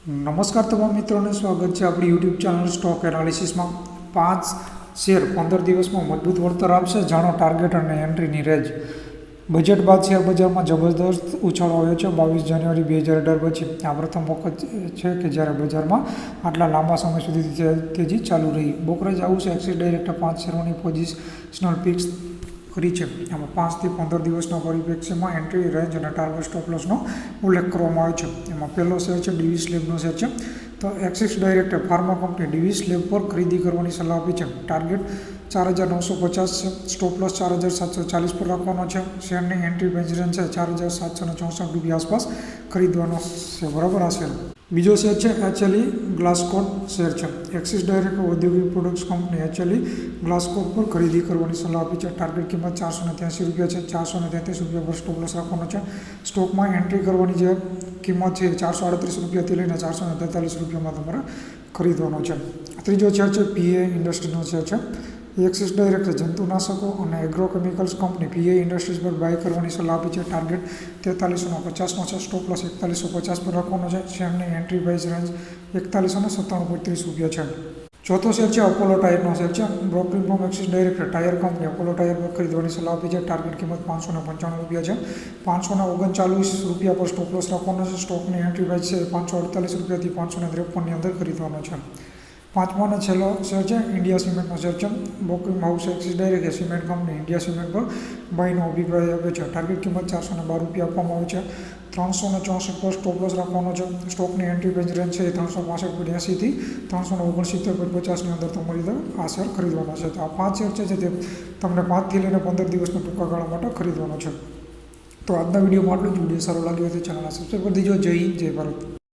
નમસ્કાર તમામ મિત્રોને સ્વાગત છે આપણી યુટ્યુબ ચેનલ સ્ટોક એનાલિસિસમાં 5 શેર 15 દિવસમાં મજબૂત વળતર આપશે, જાણો ટાર્ગેટ અને એન્ટ્રીની રેન્જ। બજેટ બાદ શેર બજારમાં જબરદસ્ત ઉછાળો આવ્યો છે। 22 જાન્યુઆરી 2018 પછી આ પ્રથમ વખત છે કે જ્યારે બજારમાં આટલા લાંબા સમય સુધી તેજી ચાલુ રહી। બ્રોકરેજ હાઉસ એક્સિસ ડાયરેક્ટે 5 શેરોની પોઝિશનલ પિક્સ કરી છે। આમાં 5 થી 15 દિવસના પરિપ્રેક્ષ્યમાં એન્ટ્રી રેન્જ અને ટાર્ગેટ સ્ટોપ લોસનો ઉલ્લેખ કરવામાં આવ્યો છે। એમાં પહેલો શેર છે ડીવીસ લેબનો શેર છે। તો axis ડાયરેક્ટે pharma company device lab પર ખરીદી કરવાની સલાહ આપી છે। ટાર્ગેટ 4950 છે, સ્ટોપ લોસ 4740 પર રાખવાનો છે। શેરની એન્ટ્રી રેન્જ છે 4764 રૂપિયા આસપાસ ખરીદવાનો છે, બરાબર આ શેર। બીજો શેર છે એચએલઈ ગ્લાસકોટ શેર છે। એક્સિસ ડાયરેક્ટ ઔદ્યોગિક પ્રોડક્ટ્સ કંપની એચએલઈ ગ્લાસકોટ પર ખરીદી કરવાની સલાહ આપી છે। ટાર્ગેટ કિંમત 483 રૂપિયા છે, 433 રૂપિયા પર સ્ટોપ લોસ રાખવાનો છે। સ્ટોકમાં એન્ટ્રી કરવાની જે કિંમત છે 438 રૂપિયાથી લઈને 443 રૂપિયામાં તમારે ખરીદવાનો છે। ત્રીજો શેર છે પીએ ઇન્ડસ્ટ્રીઝનો શેર છે। એક્સિસ ડાયરેક્ટે જંતુનાશકો અને એગ્રોકેમિકલ્સ કંપની પીએ ઇન્ડસ્ટ્રીઝ પર બાય કરવાની સલાહ આપી છે। ટાર્ગેટ 4350નો છે, સ્ટોપ લોસ 4150 પર રાખવાનો છે। શેરની એન્ટ્રી પ્રાઇસ રેન્જ 4197.30 રૂપિયા છે। ચોથો શેર છે અપોલો ટાયરનો શેર છે। બ્રોકિંગ ફર્મ એક્સિસ ડાયરેક્ટે ટાયર કંપની અપોલો ટાયર પર ખરીદવાની સલાહ આપી છે। ટાર્ગેટ કિંમત 595 રૂપિયા છે, 539 રૂપિયા પર સ્ટોપ લોસ રાખવાનો છે। સ્ટોકની એન્ટ્રી પ્રાઇસ છે 548 રૂપિયાથી 553ની અંદર ખરીદવાનો છે। પાંચમો અને છેલ્લો શેર છે ઇન્ડિયા સિમેન્ટનો શેર છે। બ્રોકિંગ હાઉસ એક્સિસ ડાયરેક્ટે સિમેન્ટ કંપની ઇન્ડિયા સિમેન્ટ પર બાયનો અભિપ્રાય આપ્યો છે। ટાર્ગેટ કિંમત 412 રૂપિયા આપવામાં આવી છે, 364 પર સ્ટોપ લોસ રાખવાનો છે। સ્ટોકની એન્ટ્રી રેન્જ છે 365.80 થી 369.50ની અંદર તમારી આ શેર ખરીદવાનો છે। તો આ 5 શેર છે તે તમને 5 થી લઈને 15 દિવસના ટૂંકા ગાળા માટે ખરીદવાનો છે। તો આજના વિડીયોમાં આટલું જ। વિડીયો સારો લાગ્યો હોય તો ચેનલને સબસ્ક્રાઈબ કરી દેજો। જય હિન્દ, જય ભારત।